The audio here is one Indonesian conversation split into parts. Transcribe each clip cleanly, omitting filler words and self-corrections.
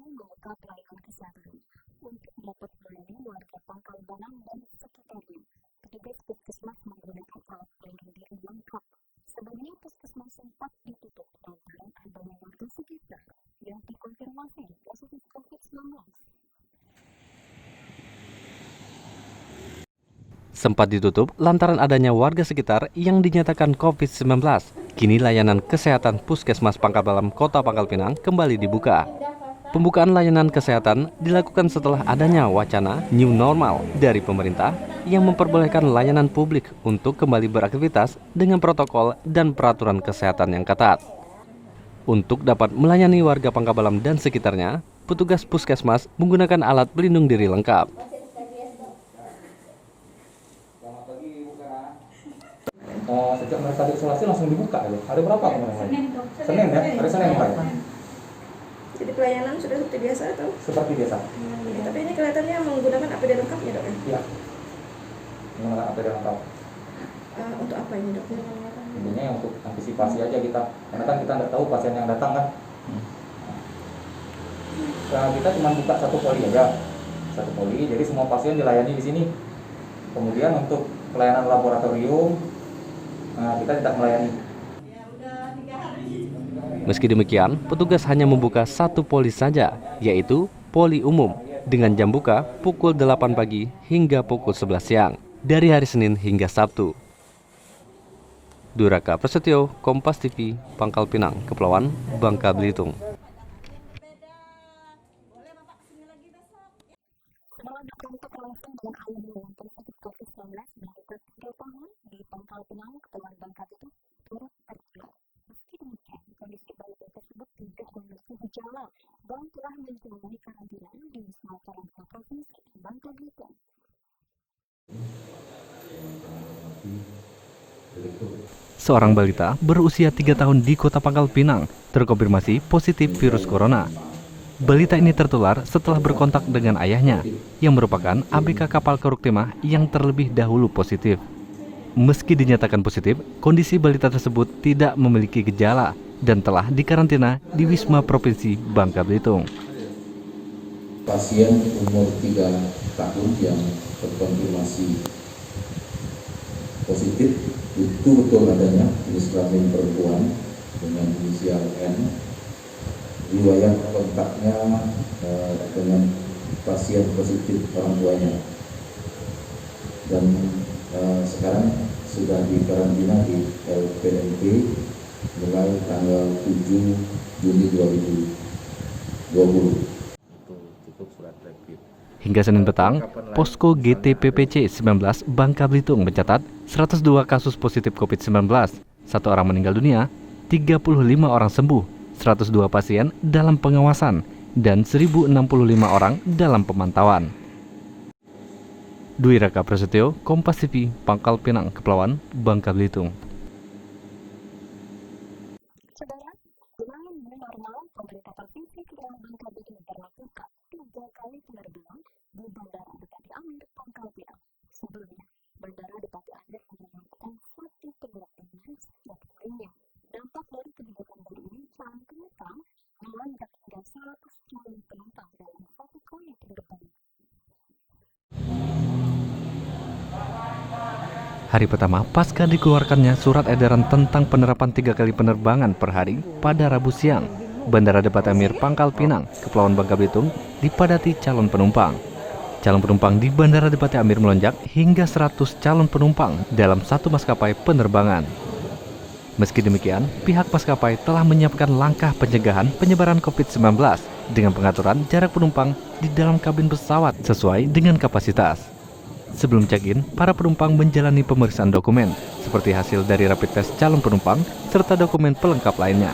membuka pelayanan kesehatan untuk dapat melayani warga Pangkal Pinang dan sekitarnya. Petugas puskesmas menggunakan alat pelindung diri lengkap. Sebelumnya puskesmas sempat ditutup lantaran adanya warga sekitar yang dikonfirmasi positif COVID-19. Sempat ditutup lantaran adanya warga sekitar yang dinyatakan COVID-19. Kini layanan kesehatan Puskesmas Pangkal Dalam Kota Pangkal Pinang kembali dibuka. Pembukaan layanan kesehatan dilakukan setelah adanya wacana new normal dari pemerintah yang memperbolehkan layanan publik untuk kembali beraktivitas dengan protokol dan peraturan kesehatan yang ketat. Untuk dapat melayani warga Pangkal Dalam dan sekitarnya, petugas puskesmas menggunakan alat pelindung diri lengkap. Sejak mereka diisolasi langsung dibuka ya? Hari berapa kemarin? Senin ya? Hari Senin mulai? Jadi pelayanan sudah seperti biasa atau? Seperti biasa. Tapi ini kelihatannya menggunakan APD lengkap ya dok ya? Iya. Menggunakan APD lengkap. Untuk apa ini dok? Intinya untuk antisipasi aja kita. Karena kan kita nggak tahu pasien yang datang kan. Nah, kita cuma buka satu poli aja. Satu poli, jadi semua pasien dilayani di sini. Kemudian untuk pelayanan laboratorium, kita tidak melayani. Meski demikian, petugas hanya membuka satu poli saja, yaitu poli umum, dengan jam buka pukul 8 pagi hingga pukul 11 siang, dari hari Senin hingga Sabtu. Duraka Prasetyo, Kompas TV, Pangkal Pinang, Kepulauan Bangka Belitung. Langsung dengan alumni yang positif COVID-19 melakukan 3 tahun di Pangkal Pinang, Kepulauan Bangka Belitung, turut tertular. Meski demikian, kondisi balita tersebut tidak memiliki gejala dan telah menjalani karantina di Wisma Karantina Provinsi Bangka Belitung. Seorang balita berusia 3 tahun di Kota Pangkal Pinang terkonfirmasi positif virus corona. Balita ini tertular setelah berkontak dengan ayahnya yang merupakan ABK kapal Keruk Timah yang terlebih dahulu positif. Meski dinyatakan positif, kondisi balita tersebut tidak memiliki gejala dan telah dikarantina di Wisma Provinsi Bangka Belitung. Pasien umur 3 tahun yang terkonfirmasi positif itu betul adanya jenis kelamin perempuan dengan inisial N. Riwayat kontaknya dengan pasien positif orang tuanya dan sekarang sudah dikarantina di LPNP mulai tanggal 7 Juni 2020. Hingga Senin petang, Posko GTPPC 19 Bangka Belitung mencatat 102 kasus positif COVID-19, 1 orang meninggal dunia, 35 orang sembuh, 102 pasien dalam pengawasan, dan 1.065 orang dalam pemantauan. Dwi Raka Prasetyo, Kompas TV, Pangkal Pinang, Kepulauan Bangka Belitung. Saudara, dengan new normal, pemerintah Provinsi Kepulauan Bangka Belitung melakukan 3 kali penerbangan di Bandara Depati Amir, Pangkal Pinang. Sebelumnya, Bandara Depati Amir hanya melakukan 1 penerbangan setiap harinya. Dampak dari kebijakan baru ini, calon penumpang melonjak hingga 100 calon penumpang dalam 1 kali penerbangan. Hari pertama pasca dikeluarkannya surat edaran tentang penerapan 3 kali penerbangan per hari pada Rabu siang, Bandara Depati Amir Pangkal Pinang, Kepulauan Bangka Belitung dipadati calon penumpang. Calon penumpang di Bandara Depati Amir melonjak hingga 100 calon penumpang dalam 1 maskapai penerbangan. Meski demikian, pihak maskapai telah menyiapkan langkah pencegahan penyebaran COVID-19 dengan pengaturan jarak penumpang di dalam kabin pesawat sesuai dengan kapasitas. Sebelum check-in, para penumpang menjalani pemeriksaan dokumen, seperti hasil dari rapid test calon penumpang, serta dokumen pelengkap lainnya.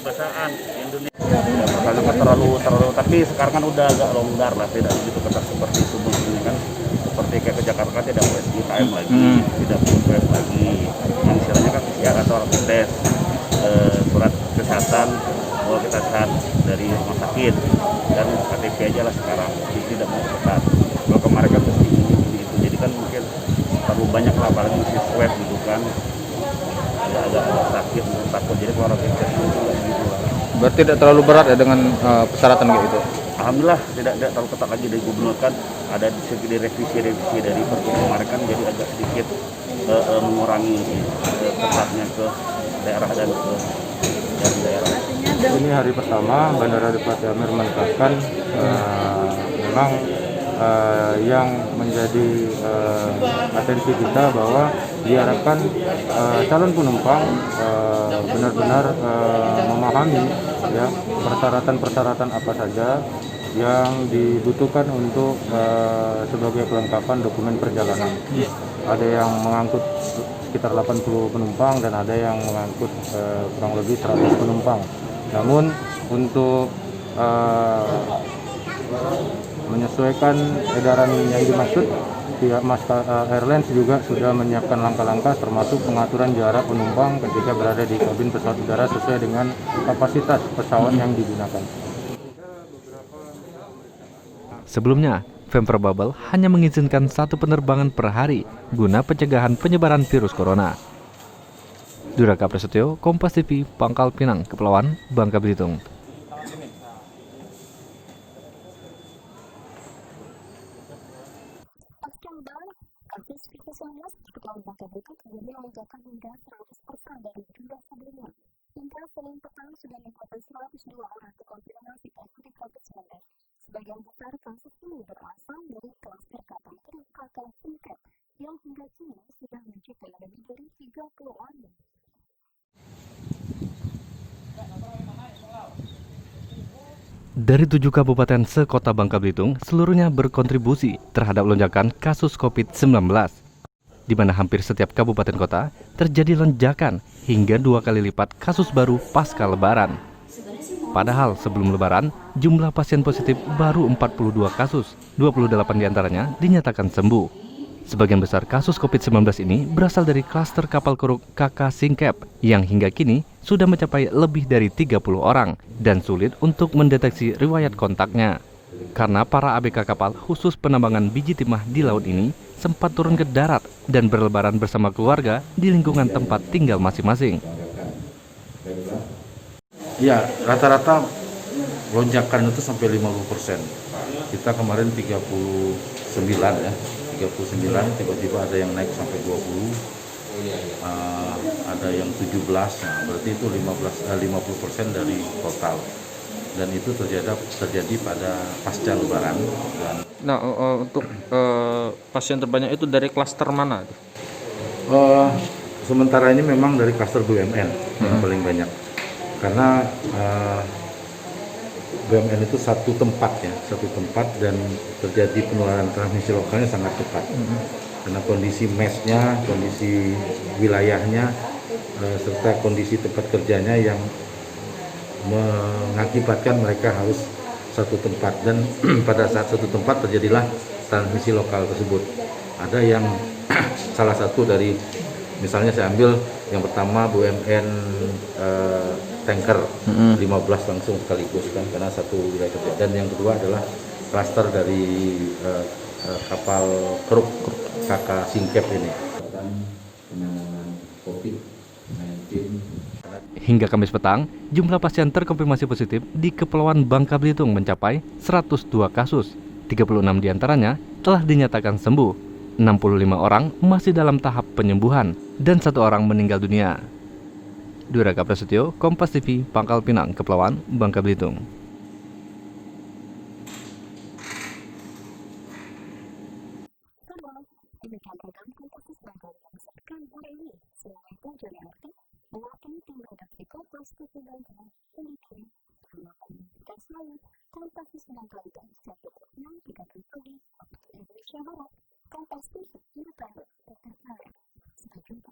Kebiasaan Indonesia karena kan terlalu tapi sekarang kan udah agak longgar lah, tidak begitu ketat seperti sebelumnya kan. Seperti kayak ke Jakarta tidak PSBB time lagi, tidak PSBB lagi, yang istilahnya kan PCR atau rapid test, surat kesehatan bahwa kita sehat dari rumah sakit dan KTP aja lah sekarang, jadi tidak mau ketat. Kalau kemarin kan mesti ini itu, jadi kan mungkin terlalu banyak lah, apalagi mesti swab gitu kan, agak sakit, mungkin takut. Jadi kalau rapid test gitu lah. Berarti tidak terlalu berat ya dengan persyaratan kayak gitu. Alhamdulillah tidak terlalu ketat lagi dari gubernur kan ada segi revisi dari Pergub kemarin kan jadi agak sedikit mengurangi ketatnya ke daerah dan ke daerah. Ini hari pertama Bandara Depati Amir menetapkan memang yang menjadi atensi kita bahwa diharapkan calon penumpang benar-benar memahami ya persyaratan-persyaratan apa saja yang dibutuhkan untuk sebagai kelengkapan dokumen perjalanan. Ada yang mengangkut sekitar 80 penumpang dan ada yang mengangkut kurang lebih 100 penumpang. Namun untuk menyesuaikan edaran yang dimaksud, pihak Airlines juga sudah menyiapkan langkah-langkah termasuk pengaturan jarak penumpang ketika berada di kabin pesawat udara sesuai dengan kapasitas pesawat yang digunakan. Sebelumnya, Pemprov Babel hanya mengizinkan 1 penerbangan per hari guna pencegahan penyebaran virus corona. Duraka Prasetyo, Kompas TV, Pangkal Pinang, Kepulauan Bangka Belitung. Pasca lebaran, kasus COVID-19 di Kepulauan Bangka Belitung terjadi lonjakan hingga 100% dari jumlah sebelumnya. Hingga Senin petang sudah mencapai 102 orang terkonfirmasi positif COVID-19. Sebagian besar kasus ini berasal dari klaster kapal truk kakak singkat yang hingga kini sudah mencapai lebih dari 30 orang. Dari 7 kabupaten sekota Bangka Belitung, seluruhnya berkontribusi terhadap lonjakan kasus COVID-19, di mana hampir setiap kabupaten kota terjadi lonjakan hingga 2 kali lipat kasus baru pasca lebaran. Padahal sebelum lebaran, jumlah pasien positif baru 42 kasus, 28 diantaranya dinyatakan sembuh. Sebagian besar kasus COVID-19 ini berasal dari klaster kapal keruk KK Singkep yang hingga kini sudah mencapai lebih dari 30 orang dan sulit untuk mendeteksi riwayat kontaknya. Karena para ABK kapal khusus penambangan biji timah di laut ini sempat turun ke darat dan berlebaran bersama keluarga di lingkungan tempat tinggal masing-masing. Ya, rata-rata lonjakan itu sampai 50%. Kita kemarin 39 ya, 39, tiba-tiba ada yang naik sampai 20, ada yang 17, nah berarti itu 50% dari total. Dan itu terjadi pada pasca lebaran. Dan Nah, untuk pasien terbanyak itu dari klaster mana? sementara ini memang dari klaster BUMN yang paling banyak. Karena BUMN itu satu tempat dan terjadi penularan transmisi lokalnya sangat cepat. Karena kondisi mesnya, kondisi wilayahnya, serta kondisi tempat kerjanya yang mengakibatkan mereka harus satu tempat, dan pada saat satu tempat terjadilah transmisi lokal tersebut. Ada yang salah satu dari, misalnya saya ambil yang pertama BUMN tanker 15 langsung sekaligus kan, karena satu wilayah kerja. Dan yang kedua adalah klaster dari kapal keruk kakak Singkep ini. Penanganan COVID-19. Hingga Kamis petang, jumlah pasien terkonfirmasi positif di Kepulauan Bangka Belitung mencapai 102 kasus. 36 diantaranya telah dinyatakan sembuh, 65 orang masih dalam tahap penyembuhan, dan 1 orang meninggal dunia. Duraka Prasetyo, Kompas TV, Pangkal Pinang, Kepulauan Bangka Belitung. Demikian program Kompas Bangka dilaksanakan hari ini. Semoga tujuan yang arti mewakili tim redaksi Kompas TV Bangka demikian. Selamat dan selalu Kompas Bangka dan satu yang 30 pagi waktu Indonesia Barat. Kompas TV independen terpercaya. Sampai jumpa.